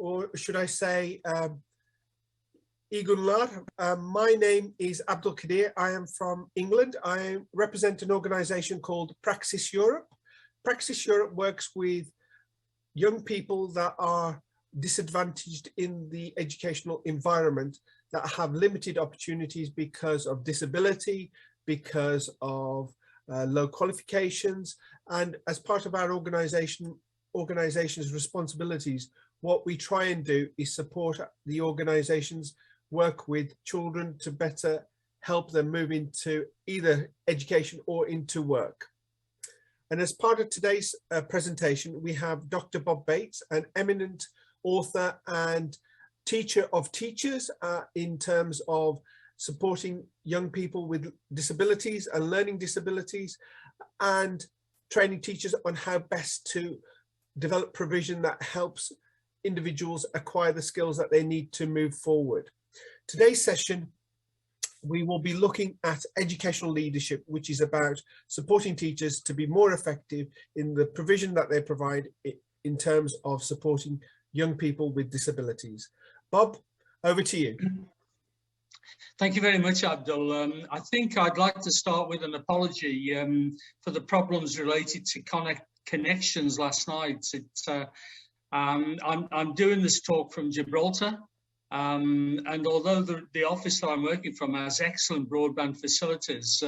or should I say, Igunlar. My name is Abdul Kadir. I am from England. I represent an organisation called Praxis Europe. Praxis Europe works with young people that are disadvantaged in the educational environment, that have limited opportunities because of disability, because of low qualifications. And as part of our organization's responsibilities, what we try and do is support the organizations work with children to better help them move into either education or into work. And as part of today's presentation, we have Dr. Bob Bates, an eminent author and teacher of teachers in terms of supporting young people with disabilities and learning disabilities, and training teachers on how best to develop provision that helps individuals acquire the skills that they need to move forward. Today's session, we will be looking at educational leadership, which is about supporting teachers to be more effective in the provision that they provide in terms of supporting young people with disabilities. Bob, over to you. Thank you very much, Abdul. I think I'd like to start with an apology for the problems related to connections last night. I'm doing this talk from Gibraltar, and although the office that I'm working from has excellent broadband facilities,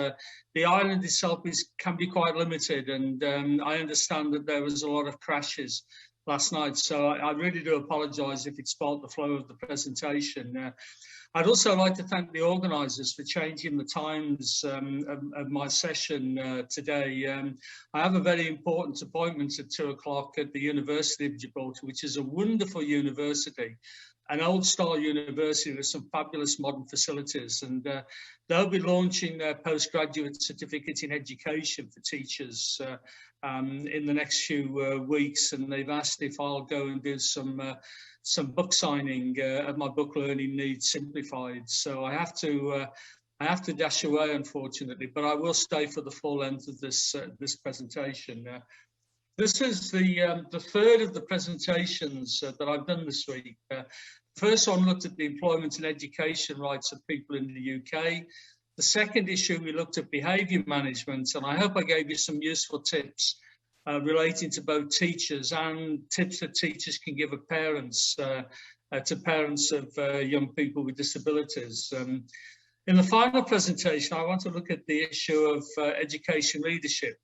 the island itself can be quite limited, and I understand that there was a lot of crashes last night, so I really do apologise if it spoiled the flow of the presentation. I'd also like to thank the organisers for changing the times of my session today. I have a very important appointment at 2 o'clock at the University of Gibraltar, which is a wonderful university, an old-style university with some fabulous modern facilities, and they'll be launching their postgraduate certificate in education for teachers in the next few weeks, and they've asked if I'll go and do some book signing of my book, Learning Needs Simplified. So I have to dash away, unfortunately, but I will stay for the full length of this presentation. This is the third of the presentations that I've done this week. First one looked at the employment and education rights of people in the UK. The second issue, we looked at behaviour management, and I hope I gave you some useful tips relating to both teachers and tips that teachers can give parents to parents of young people with disabilities. In the final presentation, I want to look at the issue of education leadership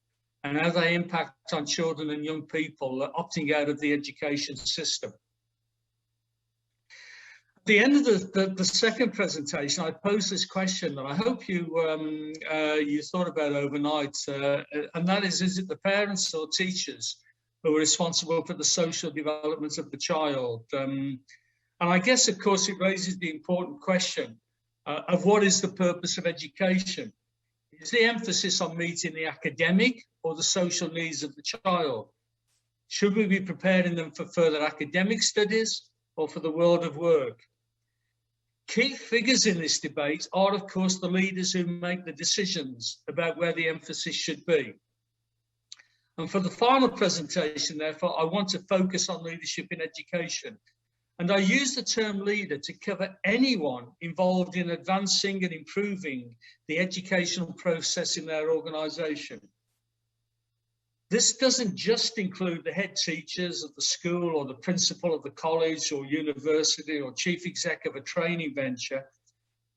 and how they impact on children and young people opting out of the education system. At the end of the second presentation, I posed this question that I hope you thought about overnight, and that is it the parents or teachers who are responsible for the social development of the child? And I guess, of course, it raises the important question of what is the purpose of education? Is the emphasis on meeting the academic or the social needs of the child? Should we be preparing them for further academic studies or for the world of work? Key figures in this debate are, of course, the leaders who make the decisions about where the emphasis should be. And for the final presentation, therefore, I want to focus on leadership in education. And I use the term leader to cover anyone involved in advancing and improving the educational process in their organisation. This doesn't just include the head teachers of the school or the principal of the college or university or chief exec of a training venture,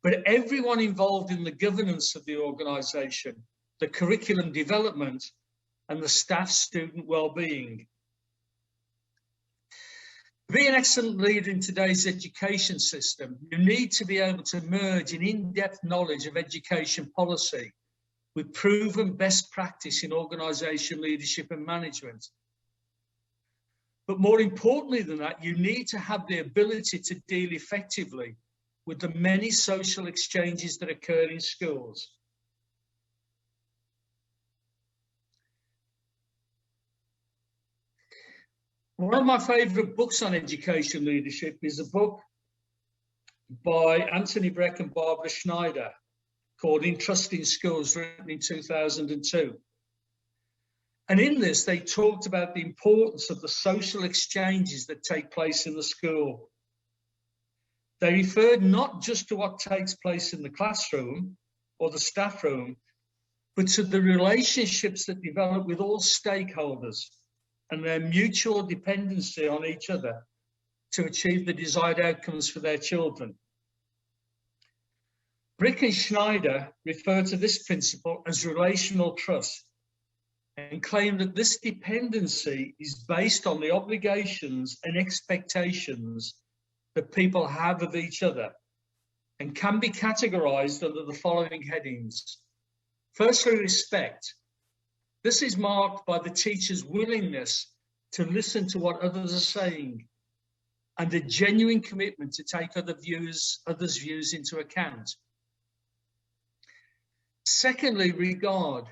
but everyone involved in the governance of the organisation, the curriculum development, and the staff student well-being. To be an excellent leader in today's education system, you need to be able to merge an in-depth knowledge of education policy with proven best practice in organisation, leadership and management. But more importantly than that, you need to have the ability to deal effectively with the many social exchanges that occur in schools. One of my favourite books on education leadership is a book by Anthony Breck and Barbara Schneider called Entrusting Schools, written in 2002. And in this, they talked about the importance of the social exchanges that take place in the school. They referred not just to what takes place in the classroom or the staff room, but to the relationships that develop with all stakeholders and their mutual dependency on each other to achieve the desired outcomes for their children. Brick and Schneider refer to this principle as relational trust and claim that this dependency is based on the obligations and expectations that people have of each other and can be categorized under the following headings. Firstly, respect. This is marked by the teacher's willingness to listen to what others are saying and a genuine commitment to take others' views into account. Secondly, regard.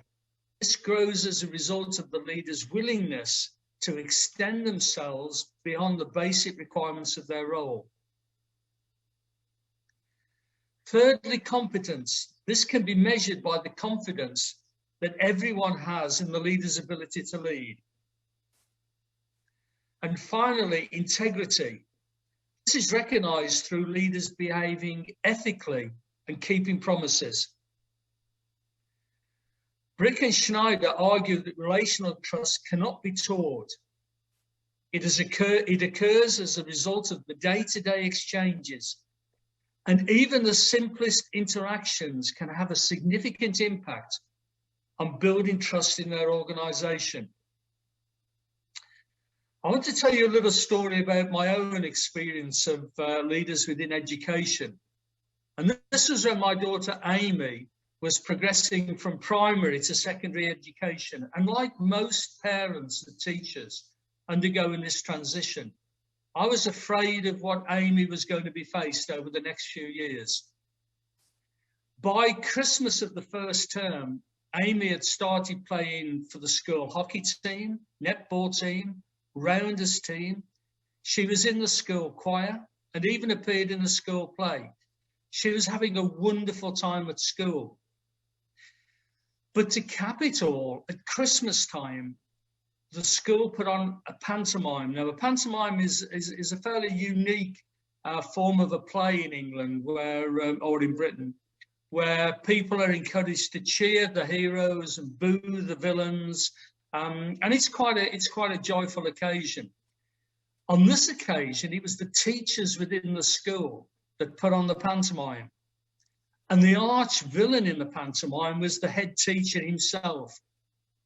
This grows as a result of the leader's willingness to extend themselves beyond the basic requirements of their role. Thirdly, competence. This can be measured by the confidence that everyone has in the leader's ability to lead. And finally, integrity. This is recognized through leaders behaving ethically and keeping promises. Brick and Schneider argue that relational trust cannot be taught. It occurs as a result of the day-to-day exchanges, and even the simplest interactions can have a significant impact on building trust in their organization. I want to tell you a little story about my own experience of leaders within education. And this was when my daughter Amy was progressing from primary to secondary education. And like most parents and teachers undergoing this transition, I was afraid of what Amy was going to be faced over the next few years. By Christmas of the first term, Amy had started playing for the school hockey team, netball team, rounders team. She was in the school choir and even appeared in the school play. She was having a wonderful time at school. But to cap it all, at Christmas time, the school put on a pantomime. Now, a pantomime is a fairly unique form of a play in England, or in Britain, where people are encouraged to cheer the heroes and boo the villains, and it's quite a joyful occasion. On this occasion, it was the teachers within the school that put on the pantomime. And the arch villain in the pantomime was the head teacher himself.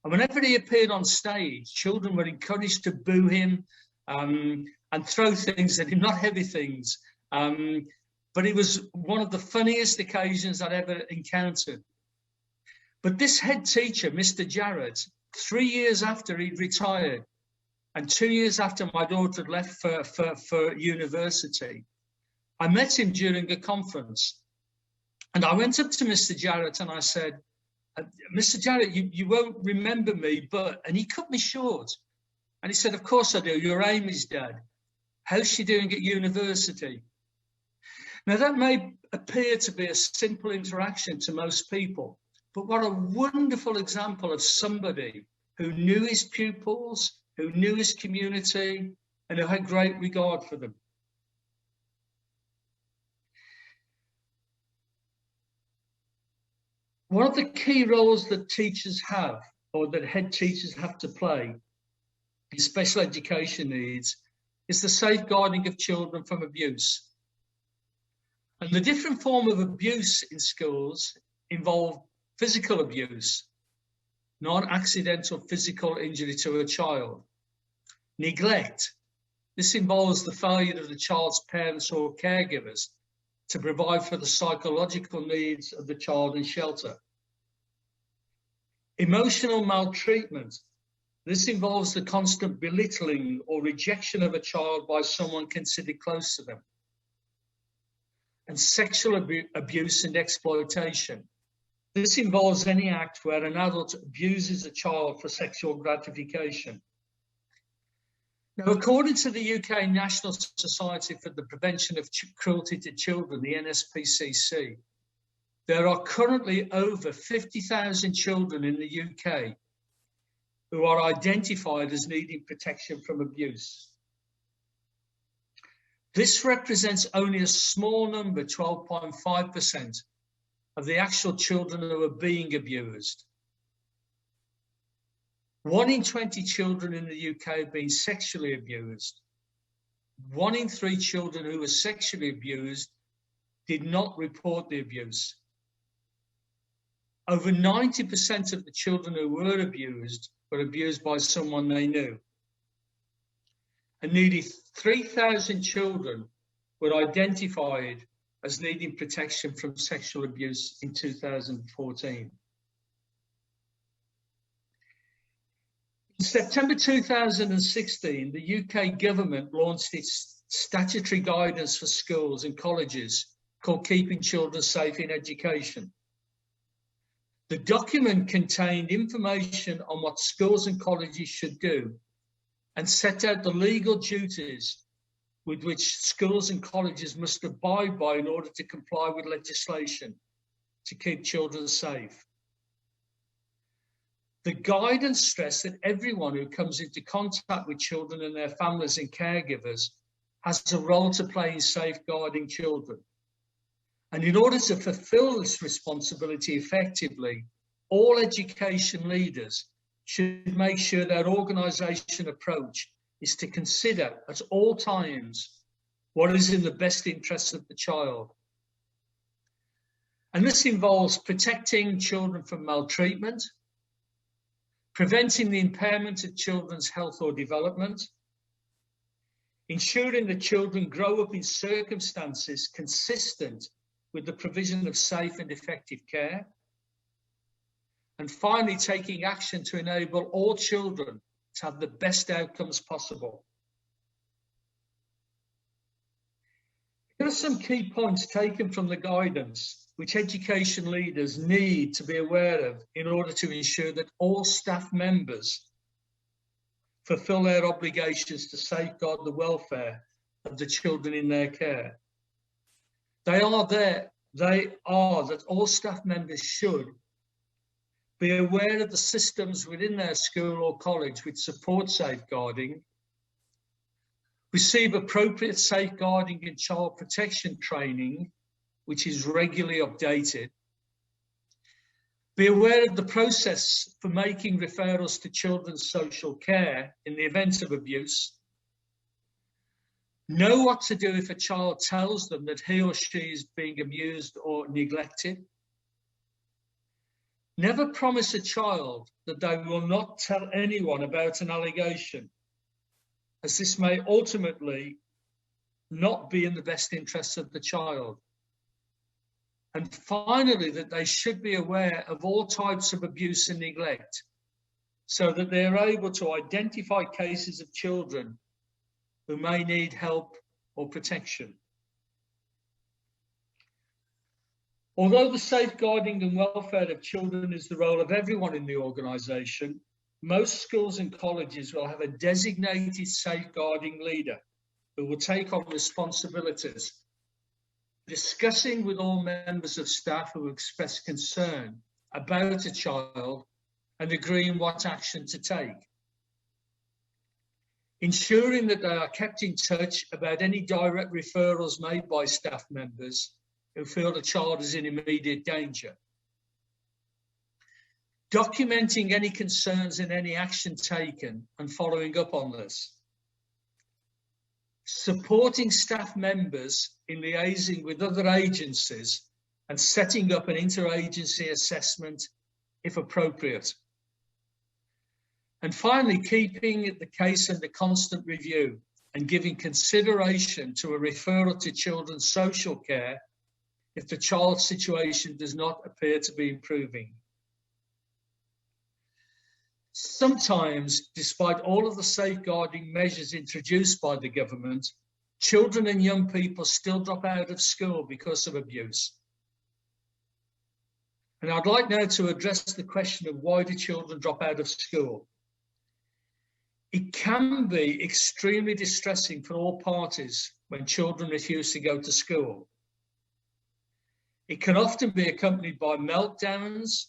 And whenever he appeared on stage, children were encouraged to boo him and throw things at him, not heavy things. But it was one of the funniest occasions I'd ever encountered. But this head teacher, Mr. Jarrett, 3 years after he'd retired and 2 years after my daughter had left for university, I met him during a conference. And I went up to Mr. Jarrett and I said, Mr. Jarrett, you won't remember me, and he cut me short. And he said, of course I do, you're Amy's dad. How's she doing at university? Now that may appear to be a simple interaction to most people, but what a wonderful example of somebody who knew his pupils, who knew his community, and who had great regard for them. One of the key roles that teachers have, or that head teachers have to play in special education needs, is the safeguarding of children from abuse. And the different form of abuse in schools involve physical abuse, non-accidental physical injury to a child. Neglect. This involves the failure of the child's parents or caregivers to provide for the psychological needs of the child in shelter. Emotional maltreatment. This involves the constant belittling or rejection of a child by someone considered close to them. And sexual abuse and exploitation. This involves any act where an adult abuses a child for sexual gratification. Now, according to the UK National Society for the Prevention of Cruelty to Children, the NSPCC, there are currently over 50,000 children in the UK who are identified as needing protection from abuse. This represents only a small number, 12.5%, of the actual children who are being abused. 1 in 20 children in the UK have been sexually abused. 1 in 3 children who were sexually abused did not report the abuse. Over 90% of the children who were abused by someone they knew. And nearly 3,000 children were identified as needing protection from sexual abuse in 2014. In September 2016, the UK government launched its Statutory Guidance for schools and colleges called Keeping Children Safe in Education. The document contained information on what schools and colleges should do and set out the legal duties with which schools and colleges must abide by in order to comply with legislation to keep children safe. The guidance stressed that everyone who comes into contact with children and their families and caregivers has a role to play in safeguarding children. And in order to fulfill this responsibility effectively, all education leaders should make sure their organisation approach is to consider at all times what is in the best interests of the child. And this involves protecting children from maltreatment, preventing the impairment of children's health or development, ensuring that children grow up in circumstances consistent with the provision of safe and effective care, and finally taking action to enable all children to have the best outcomes possible. Here are some key points taken from the guidance which education leaders need to be aware of in order to ensure that all staff members fulfil their obligations to safeguard the welfare of the children in their care. They are that all staff members should be aware of the systems within their school or college which support safeguarding, receive appropriate safeguarding and child protection training, which is regularly updated, be aware of the process for making referrals to children's social care in the event of abuse, know what to do if a child tells them that he or she is being abused or neglected. Never promise a child that they will not tell anyone about an allegation, as this may ultimately not be in the best interests of the child. And finally, that they should be aware of all types of abuse and neglect so that they are able to identify cases of children who may need help or protection. Although the safeguarding and welfare of children is the role of everyone in the organisation, most schools and colleges will have a designated safeguarding leader who will take on responsibilities, discussing with all members of staff who express concern about a child and agreeing what action to take. Ensuring that they are kept in touch about any direct referrals made by staff members who feel the child is in immediate danger. Documenting any concerns and any action taken and following up on this. Supporting staff members in liaising with other agencies and setting up an interagency assessment if appropriate. And finally, keeping the case under constant review and giving consideration to a referral to children's social care if the child's situation does not appear to be improving. Sometimes, despite all of the safeguarding measures introduced by the government, children and young people still drop out of school because of abuse. And I'd like now to address the question of why do children drop out of school? It can be extremely distressing for all parties when children refuse to go to school. It can often be accompanied by meltdowns,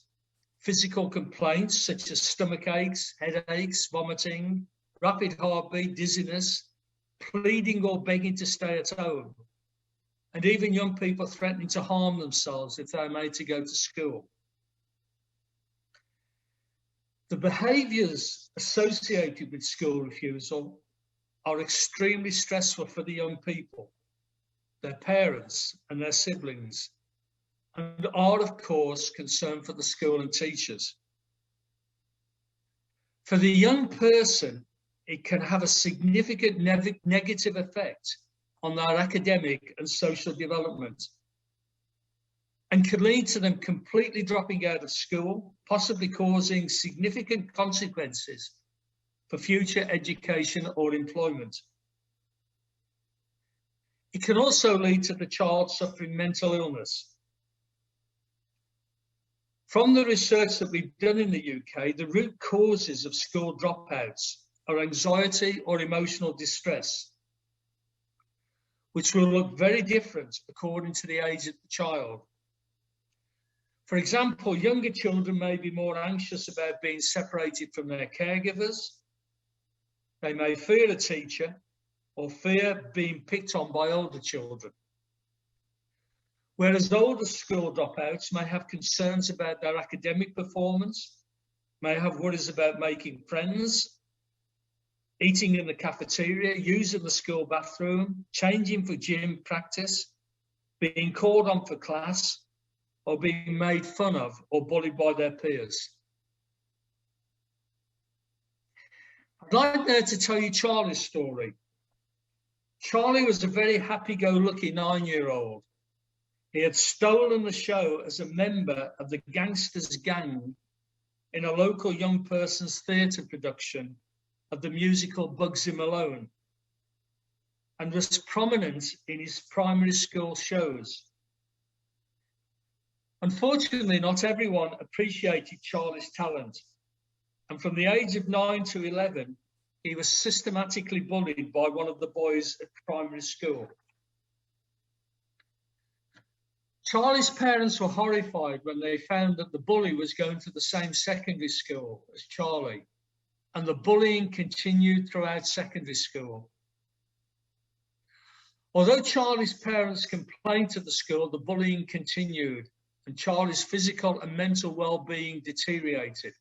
physical complaints such as stomach aches, headaches, vomiting, rapid heartbeat, dizziness, pleading or begging to stay at home, and even young people threatening to harm themselves if they're made to go to school. The behaviours associated with school refusal are extremely stressful for the young people, their parents and their siblings, and are, of course, concern for the school and teachers. For the young person, it can have a significant negative effect on their academic and social development, and can lead to them completely dropping out of school, possibly causing significant consequences for future education or employment. It can also lead to the child suffering mental illness. From the research that we've done in the UK, the root causes of school dropouts are anxiety or emotional distress, which will look very different according to the age of the child. For example, younger children may be more anxious about being separated from their caregivers. They may fear a teacher or fear being picked on by older children. Whereas older school dropouts may have concerns about their academic performance, may have worries about making friends, eating in the cafeteria, using the school bathroom, changing for gym practice, being called on for class, or being made fun of or bullied by their peers. I'd like now to tell you Charlie's story. Charlie was a very happy-go-lucky 9-year-old. He had stolen the show as a member of the Gangsters Gang in a local young person's theatre production of the musical Bugsy Malone, and was prominent in his primary school shows. Unfortunately, not everyone appreciated Charlie's talent, and from the age of 9 to 11, he was systematically bullied by one of the boys at primary school. Charlie's parents were horrified when they found that the bully was going to the same secondary school as Charlie, and the bullying continued throughout secondary school. Although Charlie's parents complained to the school, the bullying continued, and Charlie's physical and mental well-being deteriorated.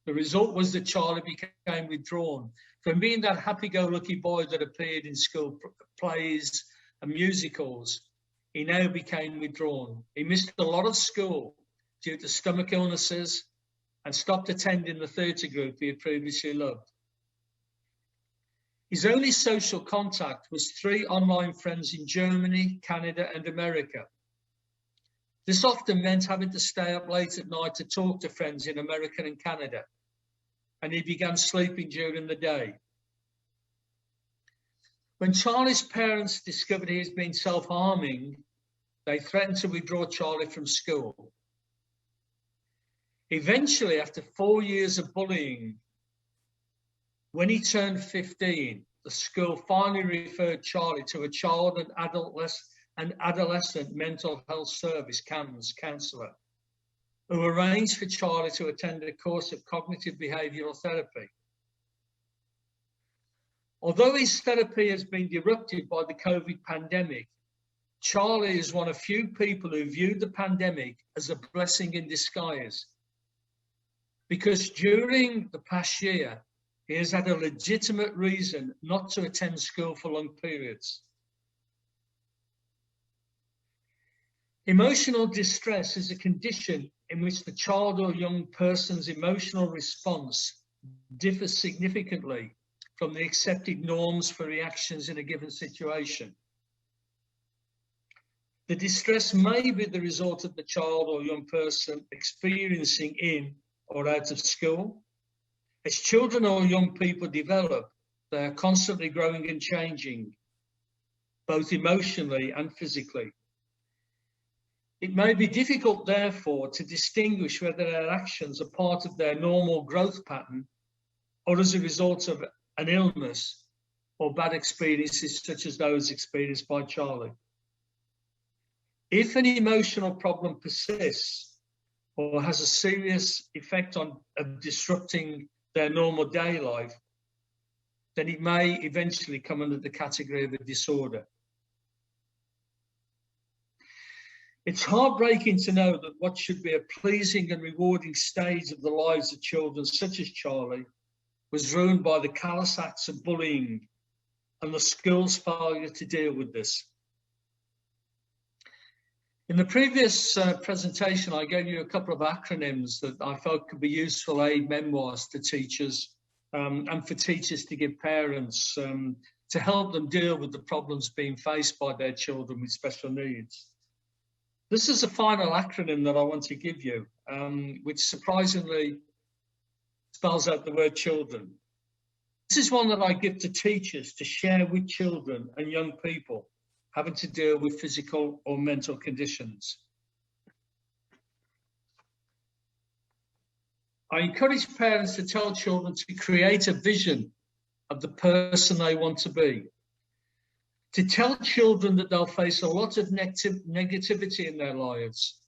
The result was that Charlie became withdrawn. From being that happy-go-lucky boy that appeared in school plays and musicals, he now became withdrawn. He missed a lot of school due to stomach illnesses and stopped attending the theatre group he had previously loved. His only social contact was 3 online friends in Germany, Canada, and America. This often meant having to stay up late at night to talk to friends in America and Canada, and he began sleeping during the day. When Charlie's parents discovered he was being self-harming, they threatened to withdraw Charlie from school. Eventually, after 4 years of bullying, when he turned 15, the school finally referred Charlie to a child and adolescent mental health service CAMS counsellor, who arranged for Charlie to attend a course of cognitive behavioural therapy. Although his therapy has been disrupted by the COVID pandemic, Charlie is one of few people who viewed the pandemic as a blessing in disguise, because during the past year, he has had a legitimate reason not to attend school for long periods. Emotional distress is a condition in which the child or young person's emotional response differs significantly from the accepted norms for reactions in a given situation. The distress may be the result of the child or young person experiencing in or out of school. As children or young people develop, they are constantly growing and changing, both emotionally and physically. It may be difficult, therefore, to distinguish whether their actions are part of their normal growth pattern or as a result of an illness or bad experiences such as those experienced by Charlie. If an emotional problem persists, or has a serious effect on disrupting their normal day life, then it may eventually come under the category of a disorder. It's heartbreaking to know that what should be a pleasing and rewarding stage of the lives of children such as Charlie was ruined by the callous acts of bullying and the school's failure to deal with this. In the previous presentation, I gave you a couple of acronyms that I felt could be useful aid memoirs to teachers and for teachers to give parents to help them deal with the problems being faced by their children with special needs. This is a final acronym that I want to give you, which surprisingly spells out the word children. This is one that I give to teachers to share with children and young people having to deal with physical or mental conditions. I encourage parents to tell children to create a vision of the person they want to be. To tell children that they'll face a lot of negativity in their lives.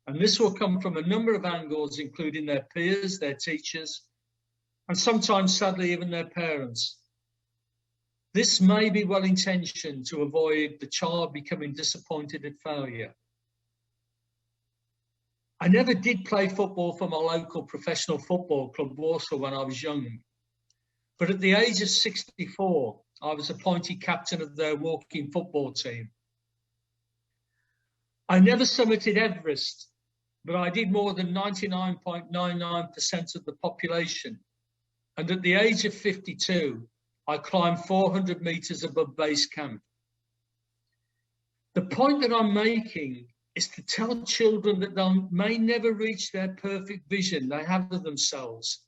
And this will come from a number of angles, including their peers, their teachers, and sometimes, sadly, even their parents. This may be well-intentioned to avoid the child becoming disappointed at failure. I never did play football for my local professional football club, Warsaw, when I was young. But at the age of 64, I was appointed captain of their walking football team. I never summited Everest, but I did more than 99.99% of the population. And at the age of 52, I climbed 400 meters above base camp. The point that I'm making is to tell children that they may never reach their perfect vision they have of themselves,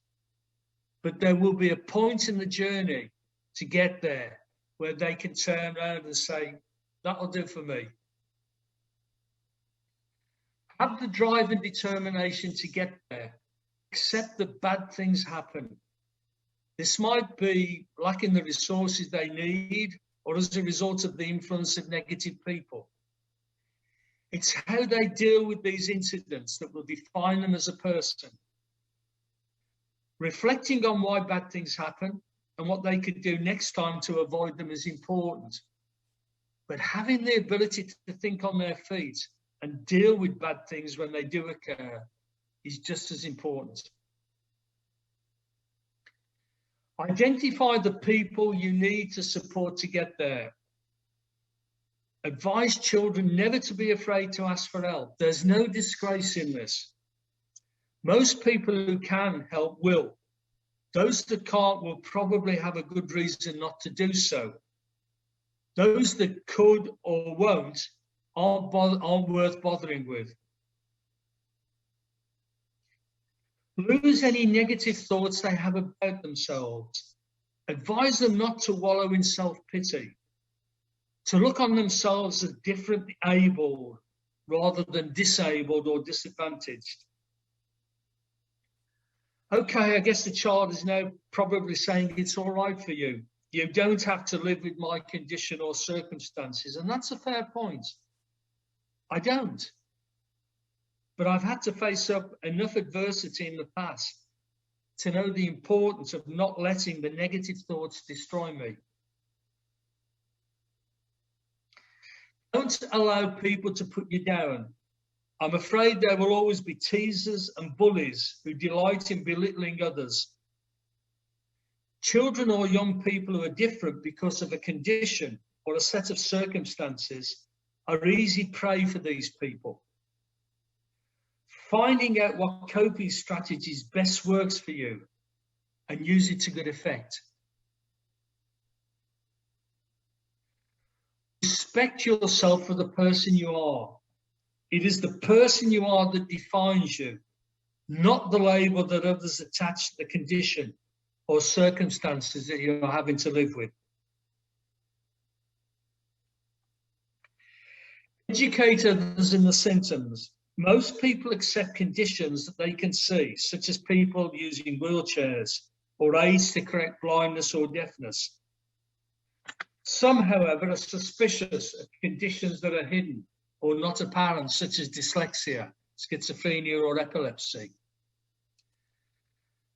but there will be a point in the journey to get there where they can turn around and say, that'll do for me. Have the drive and determination to get there. Accept that bad things happen. This might be lacking the resources they need or as a result of the influence of negative people. It's how they deal with these incidents that will define them as a person. Reflecting on why bad things happen and what they could do next time to avoid them is important. But having the ability to think on their feet and deal with bad things when they do occur is just as important. Identify the people you need to support to get there. Advise children never to be afraid to ask for help. There's no disgrace in this. Most people who can help will. Those that can't will probably have a good reason not to do so. Those that could or won't aren't worth bothering with. Lose any negative thoughts they have about themselves. Advise them not to wallow in self-pity, to look on themselves as differently able rather than disabled or disadvantaged. Okay, I guess the child is now probably saying it's all right for you. You don't have to live with my condition or circumstances, and that's a fair point. I don't. But I've had to face up enough adversity in the past to know the importance of not letting the negative thoughts destroy me. Don't allow people to put you down. I'm afraid there will always be teasers and bullies who delight in belittling others. Children or young people who are different because of a condition or a set of circumstances are easy prey for these people. Finding out what coping strategies best works for you and use it to good effect. Respect yourself for the person you are. It is the person you are that defines you, not the label that others attach to the condition or circumstances that you're having to live with. Educate others in the symptoms. Most people accept conditions that they can see, such as people using wheelchairs or aids to correct blindness or deafness. Some, however, are suspicious of conditions that are hidden or not apparent, such as dyslexia, schizophrenia or epilepsy.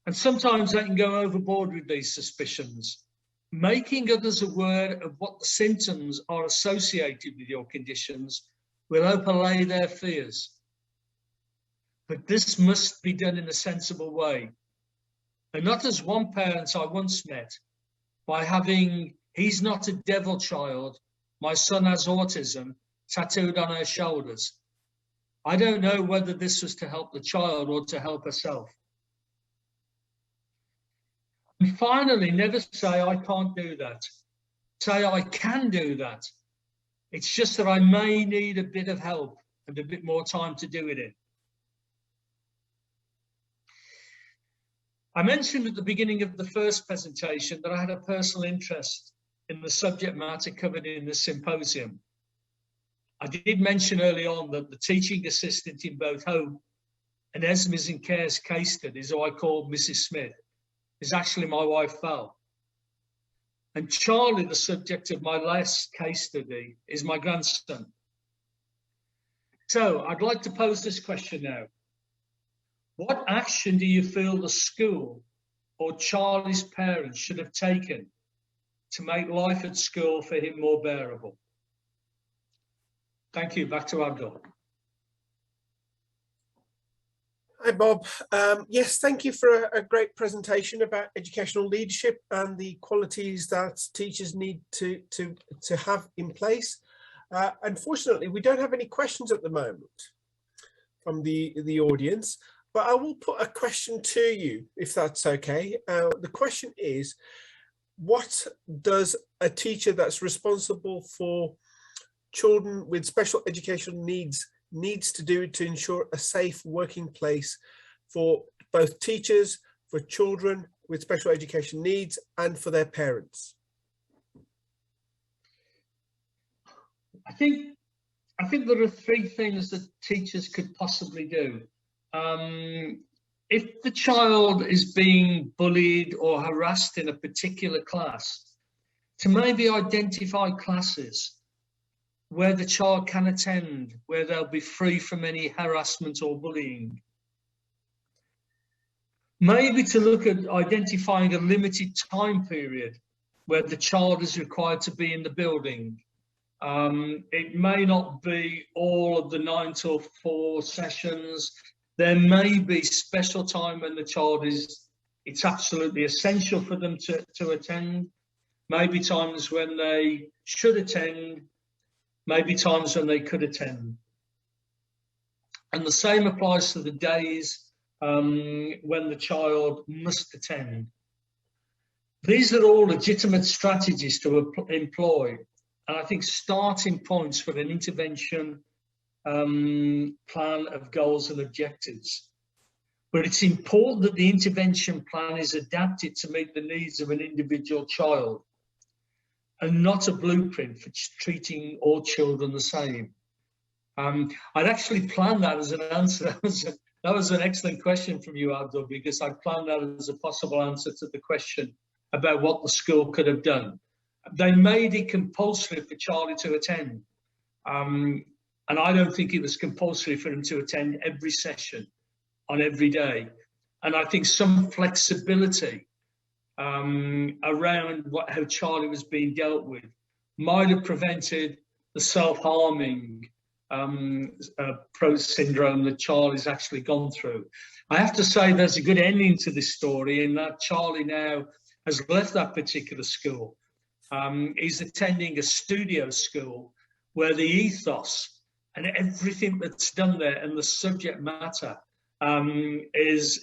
And sometimes they can go overboard with these suspicions, making others aware of what the symptoms are associated with your conditions will help allay their fears. But this must be done in a sensible way, and not as one parent I once met, by having "he's not a devil child, my son has autism" tattooed on her shoulders. I don't know whether this was to help the child or to help herself. And finally, never say "I can't do that." Say "I can do that. It's just that I may need a bit of help and a bit more time to do it in." I mentioned at the beginning of the first presentation that I had a personal interest in the subject matter covered in the symposium. I did mention early on that the teaching assistant in both Hope and Esme's in Care's case studies, who I called Mrs. Smith, is actually my wife Val. And Charlie, the subject of my last case study, is my grandson. So I'd like to pose this question now. What action do you feel the school or Charlie's parents should have taken to make life at school for him more bearable? Thank you. Back to Abdul. Hi, Bob. Yes, thank you for a great presentation about educational leadership and the qualities that teachers need to have in place. Unfortunately, we don't have any questions at the moment from the audience, but I will put a question to you, if that's okay. The question is, what does a teacher that's responsible for children with special educational needs to do to ensure a safe working place for both teachers, for children with special education needs, and for their parents? I think there are three things that teachers could possibly do. If the child is being bullied or harassed in a particular class, to maybe identify classes where the child can attend, where they'll be free from any harassment or bullying. Maybe to look at identifying a limited time period where the child is required to be in the building. It may not be all of the 9 till 4 sessions. There may be special time when the child it's absolutely essential for them to attend. Maybe times when they should attend, maybe times when they could attend. And the same applies to the days when the child must attend. These are all legitimate strategies to employ, and I think starting points for an intervention plan of goals and objectives. But it's important that the intervention plan is adapted to meet the needs of an individual child and not a blueprint for treating all children the same. I'd actually planned that as an answer. That was an excellent question from you, Abdul, because I planned that as a possible answer to the question about what the school could have done. They made it compulsory for Charlie to attend. And I don't think it was compulsory for him to attend every session on every day. And I think some flexibility around how Charlie was being dealt with might have prevented the self-harming syndrome that Charlie's actually gone through. I have to say there's a good ending to this story in that Charlie now has left that particular school. He's attending a studio school where the ethos and everything that's done there and the subject matter is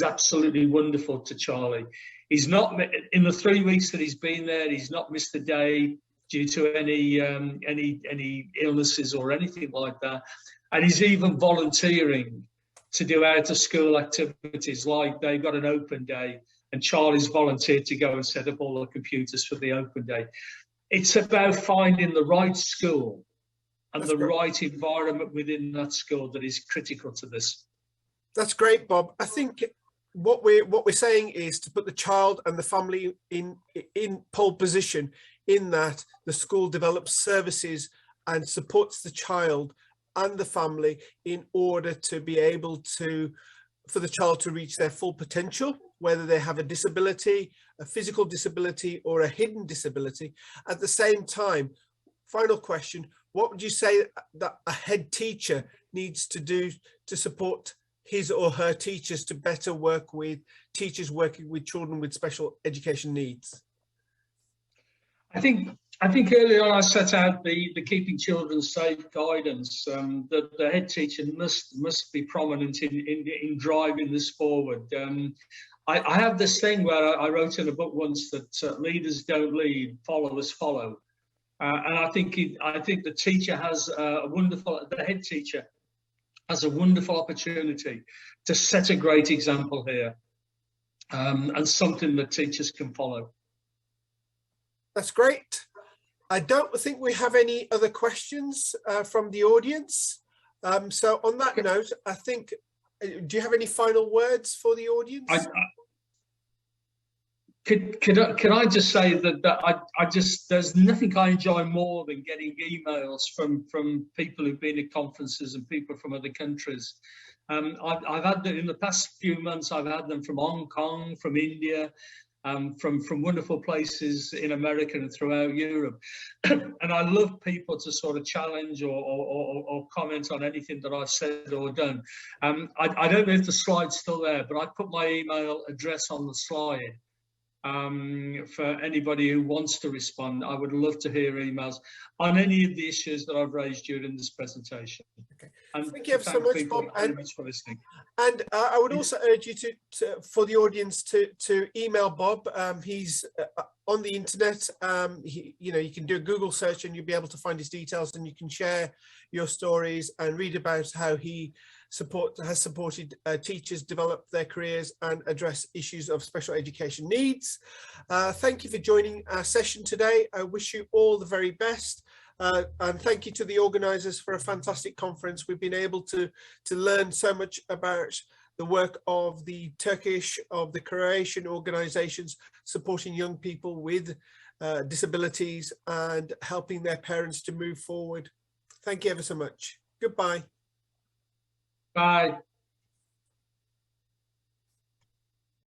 absolutely wonderful to Charlie. He's not, in the 3 weeks that he's been there, he's not missed a day due to any illnesses or anything like that. And he's even volunteering to do out of school activities, like they've got an open day and Charlie's volunteered to go and set up all the computers for the open day. It's about finding the right school and the right environment within that school that is critical to this. That's great, Bob. I think what we're saying is to put the child and the family in pole position, in that the school develops services and supports the child and the family in order to be able to, for the child to reach their full potential, whether they have a disability, a physical disability, or a hidden disability. At the same time, final question, what would you say that a head teacher needs to do to support his or her teachers to better work with teachers working with children with special education needs? I think early on I set out the Keeping Children Safe guidance, that the head teacher must be prominent in driving this forward. I have this thing where I wrote in a book once that leaders don't lead, followers follow. And I think the teacher has the head teacher has a wonderful opportunity to set a great example here, and something that teachers can follow. That's great. I don't think we have any other questions from the audience. So on that note, I think, do you have any final words for the audience? Can I just say that I just, there's nothing I enjoy more than getting emails from people who've been at conferences and people from other countries. I've had them in the past few months. I've had them from Hong Kong, from India, from wonderful places in America and throughout Europe. And I love people to sort of challenge or comment on anything that I've said or done. I don't know if the slide's still there, but I put my email address on the slide. For anybody who wants to respond, I would love to hear emails on any of the issues that I've raised during this presentation. Okay. And thank you so much, Bob, very much for listening. And I would also urge you for the audience to email Bob. He's on the internet. You can do a Google search and you'll be able to find his details, and you can share your stories and read about how he has supported teachers develop their careers and address issues of special education needs. Thank you for joining our session today. I wish you all the very best. And thank you to the organisers for a fantastic conference. We've been able to learn so much about the work of the Croatian organisations supporting young people with disabilities and helping their parents to move forward. Thank you ever so much. Goodbye. Bye.